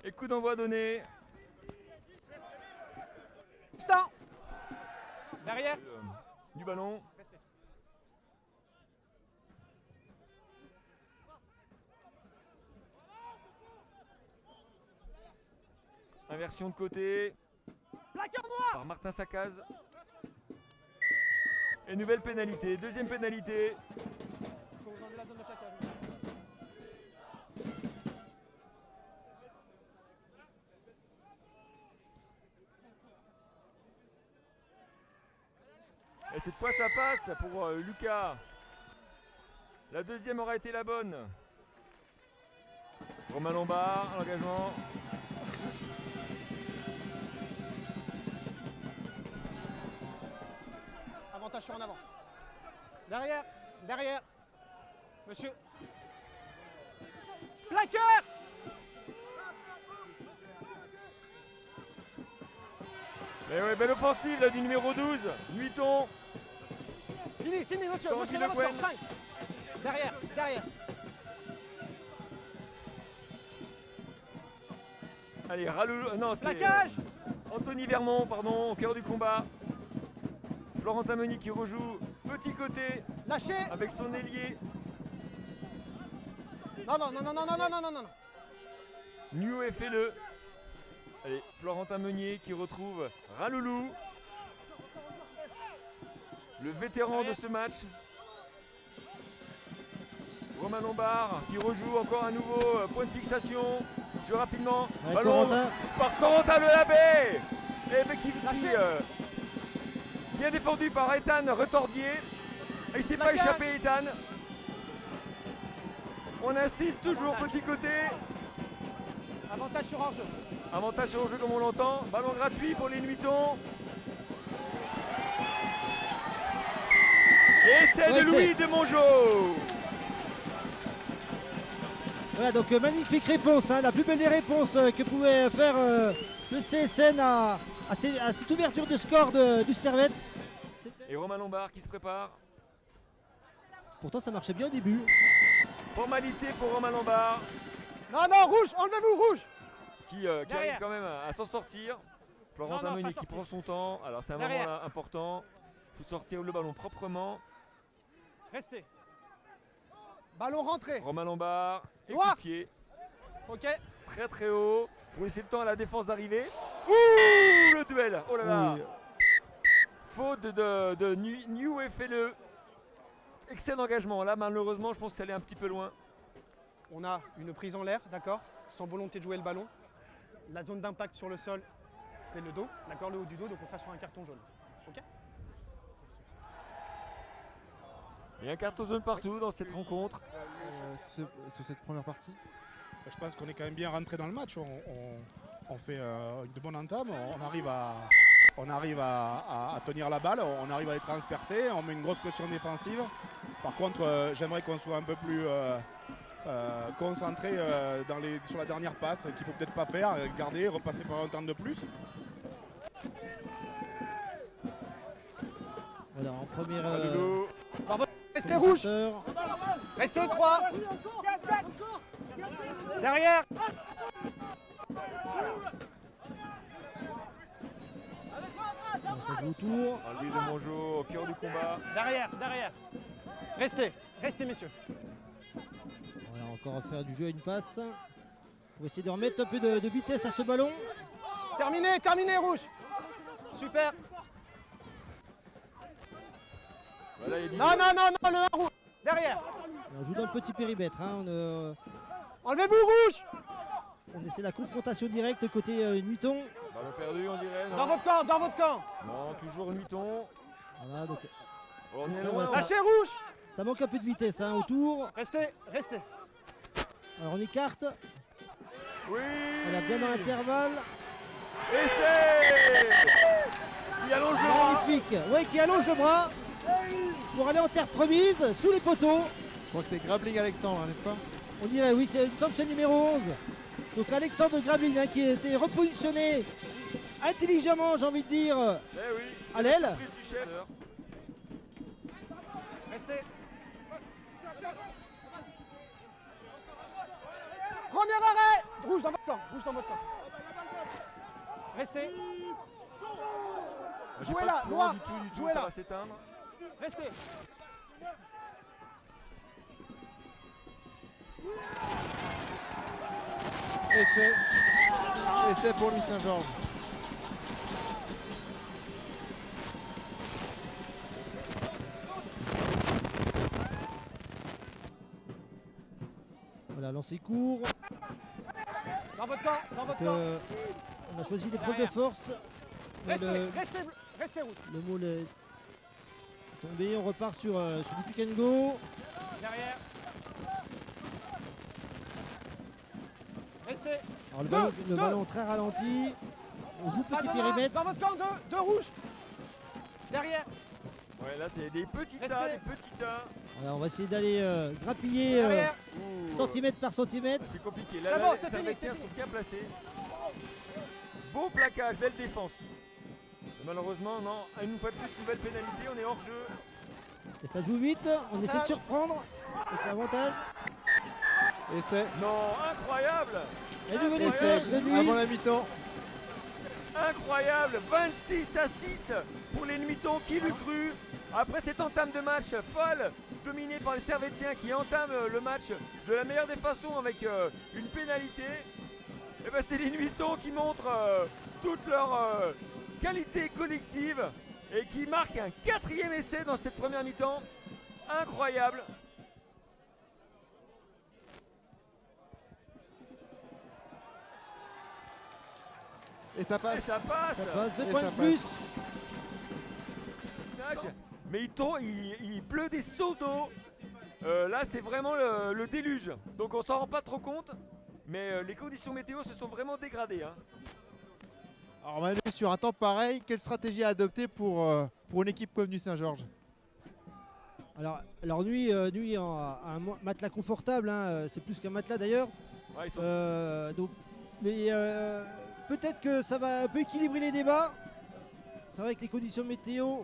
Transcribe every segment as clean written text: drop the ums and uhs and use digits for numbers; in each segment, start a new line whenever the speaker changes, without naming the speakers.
Et coup d'envoi donné.
Instant. Derrière.
Du ballon. Inversion de côté.
Placard noir.
Par Martin Sacaz. Et nouvelle pénalité. Deuxième pénalité.
Faut vous enlever la zone de placage.
Et cette fois ça passe pour Lucas. La deuxième aura été la bonne. Romain Lombard, l'engagement.
Avantage sur en avant. Derrière. Derrière. Monsieur. Plaqueur.
Et ouais, belle offensive là, du numéro 12. Nuiton.
Fini, fini, monsieur.
Tanguy
Monsieur,
Le
dans
Guen.
votre corps. 5. Derrière, derrière.
Allez, Raloulou. Non, c'est
Plaquage.
Anthony Vermont, pardon, au cœur du combat. Florentin Meunier qui rejoue petit côté
Lâchez.
avec son ailier.
Non, non, non, non, non, non, non, non, non, non.
New et fait-le. Allez, Florentin Meunier qui retrouve Raloulou. Le vétéran de ce match. Romain Lombard qui rejoue encore un nouveau point de fixation. Joue rapidement.
Ouais,
Ballon
Corentin.
par Corentin Le Labbé. Et ben qui
Lâchez.
bien défendu par Ethan Retordier. Et il s'est pas
Plaquage.
échappé Ethan. On insiste toujours
Avantage.
petit côté.
Avantage sur hors-jeu.
Avantage sur le jeu comme on l'entend. Ballon gratuit pour les Nuitons. Et c'est
Ouais,
de Louis de Mongeau.
Voilà, donc magnifique réponse, hein, la plus belle des réponses que pouvait faire le CSN à cette ouverture de score du Servette.
Et Romain Lombard qui se prépare.
Pourtant ça marchait bien au début.
Formalité pour Romain Lombard
Non, non, rouge. Enlevez-vous, rouge.
qui arrive
Derrière.
quand même à s'en sortir. Florentin
Non, non,
Meunier
pas
qui
sortir.
prend son temps. Alors c'est un
Derrière.
moment là important. Il faut sortir le ballon proprement.
Restez. Ballon rentré.
Romain Lombard,
Noir.
équipier,
Ok.
très très haut pour laisser le temps à la défense d'arriver. Ouh, le duel. Oh là là.
Oui.
Faute de New et fait-le. Excès d'engagement. Là malheureusement je pense que ça allait un petit peu loin.
On a une prise en l'air, d'accord, sans volonté de jouer le ballon. La zone d'impact sur le sol, c'est le dos, d'accord, le haut du dos, donc on sera sur un carton jaune. Ok.
Il y a un carton jaune partout dans cette rencontre.
Sur cette première partie. Je pense qu'on est quand même bien rentré dans le match. On fait de bonnes entames. On arrive à tenir la balle. On arrive à les transpercer. On met une grosse pression défensive. Par contre, j'aimerais qu'on soit un peu plus concentré sur la dernière passe qu'il ne faut peut-être pas faire. Garder, repasser par un temps de plus.
Voilà, en première
Raloulou.
Restez rouge.
chanteur.
Restez 3. Derrière.
Ça joue autour.
Louis de Mongeau au cœur du combat.
Derrière, derrière. Restez, restez messieurs.
Voilà, encore à faire du jeu à une passe. Pour essayer de remettre un peu de vitesse à ce ballon.
Terminé, terminé rouge. Super.
Voilà, il dit
Non, non, non, non, le rouge. Derrière.
On joue dans le petit périmètre. Hein.
Enlevez-vous rouge.
On essaie la confrontation directe côté Nuiton.
Ballon perdu on dirait. Non,
Dans votre camp, dans votre camp.
non toujours Nuiton.
Voilà, donc,
On est
Ouais,
loin.
ça-
Lâchez rouge.
ça manque un peu de vitesse hein, autour.
Restez, restez.
Alors on écarte.
Oui.
On a bien dans l'intervalle.
Et c'est. Il allonge le bras.
Magnifique. Ouais, qui allonge le bras pour aller en terre promise sous les poteaux.
Je crois que c'est Grabling Alexandre, n'est-ce pas?
On dirait, oui, il me semble que c'est le numéro 11. Donc Alexandre Grabling hein, qui a été repositionné intelligemment, j'ai envie de dire,
Eh oui.
à l'aile.
Prise du chef.
Restez. Premier arrêt. Rouge dans votre camp. Rouge dans votre camp. Restez.
J'ai
Jouez
pas
là,
de plan
noir.
du tout,
Jouez
ça
là.
va s'éteindre.
Restez.
Essai. Essai pour Nuit Saint-Georges.
Voilà, lancer court.
Dans votre camp. Dans votre
Donc,
camp.
on a choisi l'épreuve de force. Mais
Restez rouge.
le moule est tombé. On repart sur du pick and go.
Derrière. Restez.
Alors, le
Deux.
ballon très ralenti. On joue
Pas
petit
de noir.
périmètre.
Dans votre camp, deux rouges. Derrière.
Ouais, là c'est des petits tas,
Restez.
des petits tas.
Voilà, on va essayer d'aller grappiller
Derrière.
Ouh.
centimètre par centimètre.
C'est compliqué.
C'est
Là,
bon,
les
c'est fini,
Servétiens
c'est
sont bien placés. Beau plaquage, belle défense. Malheureusement, non. Une fois de plus, une belle pénalité. On est hors jeu.
Et ça joue vite. On essaie de surprendre. Avec l'avantage.
Essai.
Non, incroyable.
Et nouvel
Essai.
essai de
Avant
nuit.
la mi-temps.
Incroyable. 26-6 pour les Nuitons. Qui l'eût cru. Après cette entame de match folle, dominée par les Servétiens qui entament le match de la meilleure des façons avec une pénalité. Et ben c'est les Nuitons qui montrent toute leur qualité collective et qui marquent un 4e essai dans cette première mi-temps. Incroyable.
Et ça
Et
passe.
ça passe.
Ça passe 2
Et
points
ça
de plus.
Mais il pleut des seaux d'eau. Là c'est vraiment le déluge. Donc on s'en rend pas trop compte. Mais les conditions météo se sont vraiment dégradées. Hein.
Alors Manu, sur un temps pareil, quelle stratégie à adopter pour une équipe comme Nuit Saint-Georges?
Alors Nuit a un matelas confortable, hein, c'est plus qu'un matelas d'ailleurs.
Ouais, ils sont-
Donc peut-être que ça va un peu équilibrer les débats. C'est vrai que les conditions météo.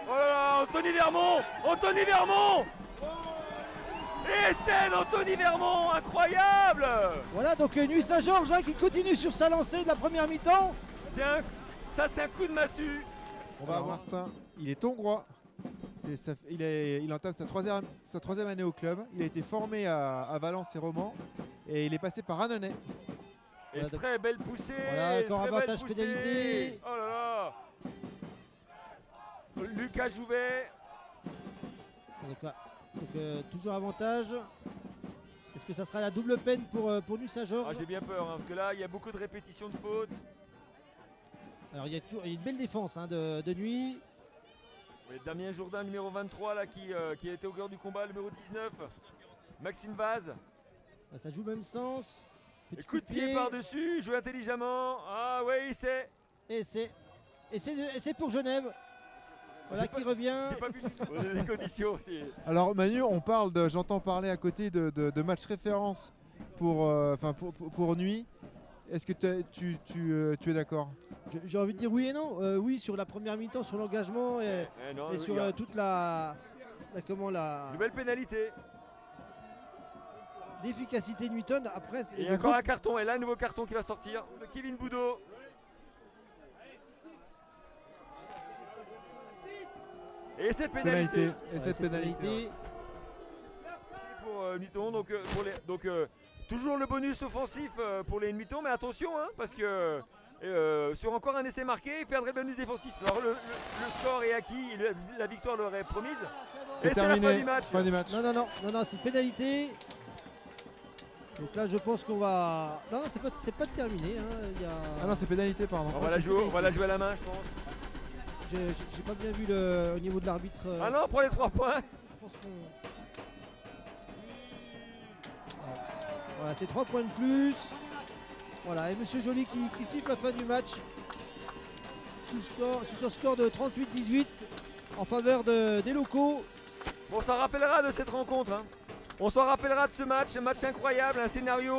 Oh là là, Anthony Vermont. Anthony Vermont. Essai d'Anthony Vermont, incroyable.
Voilà, donc Nuit Saint-Georges hein, qui continue sur sa lancée de la première mi-temps.
Ça c'est un coup de massue.
On va voir Martin. Il est hongrois. Il entame sa troisième année au club. Il a été formé à Valence et Romans. Et il est passé par Annonay.
Et
Voilà, donc-
très belle poussée.
Voilà, encore
très
avantage
belle poussée.
pénalité.
Oh là là. Lucas Jouvet.
Donc, toujours avantage. Est-ce que ça sera la double peine pour Nuit
Ah,
Saint-Georges?
j'ai bien peur hein, parce que là il y a beaucoup de répétitions de fautes.
Alors il y a une belle défense hein, de Nuit.
Mais Damien Jourdain numéro 23 là qui a été au cœur du combat, numéro 19. Maxime Vaz.
Ça joue même sens.
Et
Petit
coup de pied par-dessus, joue intelligemment. Ah ouais, il sait.
Et c'est pour Genève. Voilà
J'ai
qui
pas-
revient.
J'ai pas vu les conditions.
Alors Manu, j'entends parler à côté de matchs référence pour Nuit. Est-ce que tu es d'accord?
J'ai envie de dire oui et non. Oui sur la première mi-temps, sur l'engagement et sur toute la
Nouvelle pénalité.
l'efficacité Newton. Après,
Et encore un carton. Et là, un nouveau carton qui va sortir de Kevin Boudot. Et cette pénalité.
Et cette pénalité.
Pour Nuiton. Donc, toujours le bonus offensif pour les Nuitons. Mais attention, hein, parce que sur encore un essai marqué, il perdrait le bonus défensif. Alors le score est acquis. La victoire leur est promise.
C'est
Et c'est la
terminé.
fin du match.
Fin du match.
Non, c'est pénalité. Donc là, je pense qu'on va. Non, c'est pas terminé. Hein.
Ah non, c'est pénalité, pardon.
On va la jouer à la main, je pense.
J'ai pas bien vu au niveau de l'arbitre.
Ah non, pour les 3 points.
Je pense qu'on. Voilà, c'est 3 points de plus. Voilà, et Monsieur Joly qui siffle la fin du match. Sous score de 38-18 en faveur des locaux.
On s'en rappellera de cette rencontre. Hein. On s'en rappellera de ce match, un match incroyable, un scénario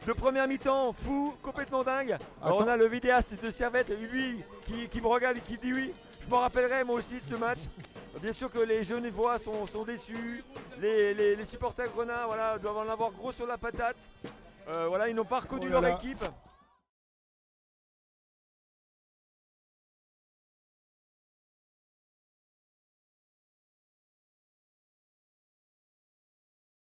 de première mi-temps fou, complètement dingue. Alors on a le vidéaste de Servette, lui, qui me regarde et qui dit oui. Je m'en rappellerai moi aussi de ce match. Bien sûr que les Genevois sont déçus. Les supporters grenats voilà, doivent en avoir gros sur la patate. Voilà, ils n'ont pas reconnu
Oh là
leur
là.
équipe.